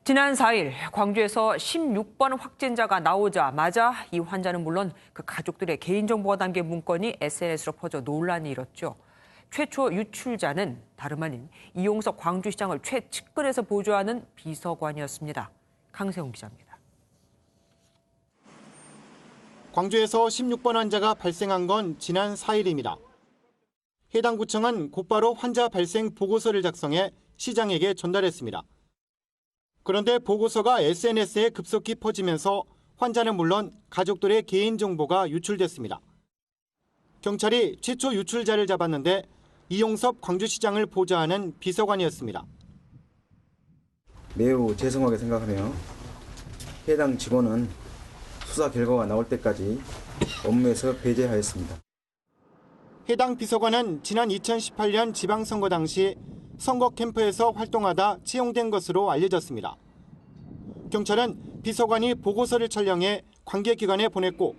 지난 4일 광주에서 16번 확진자가 나오자마자 이 환자는 물론 그 가족들의 개인정보가 담긴 문건이 SNS로 퍼져 논란이 일었죠. 최초 유출자는 다름 아닌 이용석 광주시장을 최측근에서 보조하는 비서관이었습니다. 강세웅 기자입니다. 광주에서 16번 환자가 발생한 건 지난 4일입니다. 해당 구청은 곧바로 환자 발생 보고서를 작성해 시장에게 전달했습니다. 그런데 보고서가 SNS에 급속히 퍼지면서 환자는 물론 가족들의 개인정보가 유출됐습니다. 경찰이 최초 유출자를 잡았는데 이용섭 광주시장을 보좌하는 비서관이었습니다. 매우 죄송하게 생각하며 해당 직원은 수사 결과가 나올 때까지 업무에서 배제하였습니다. 해당 비서관은 지난 2018년 지방선거 당시 선거 캠프에서 활동하다 채용된 것으로 알려졌습니다. 경찰은 비서관이 보고서를 촬영해 관계기관에 보냈고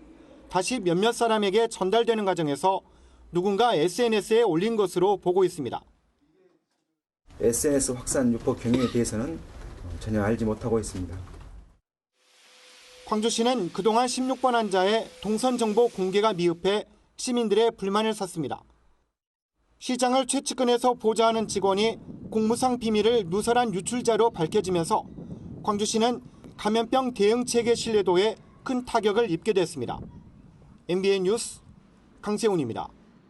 다시 몇몇 사람에게 전달되는 과정에서 누군가 SNS에 올린 것으로 보고 있습니다. SNS 확산 유포 경위에 대해서는 전혀 알지 못하고 있습니다. 광주시는 그동안 16번 환자의 동선 정보 공개가 미흡해 시민들의 불만을 샀습니다. 시장을 최측근에서 보좌하는 직원이 공무상 비밀을 누설한 유출자로 밝혀지면서 광주시는 감염병 대응 체계 신뢰도에 큰 타격을 입게 됐습니다. MBN 뉴스 강세훈입니다.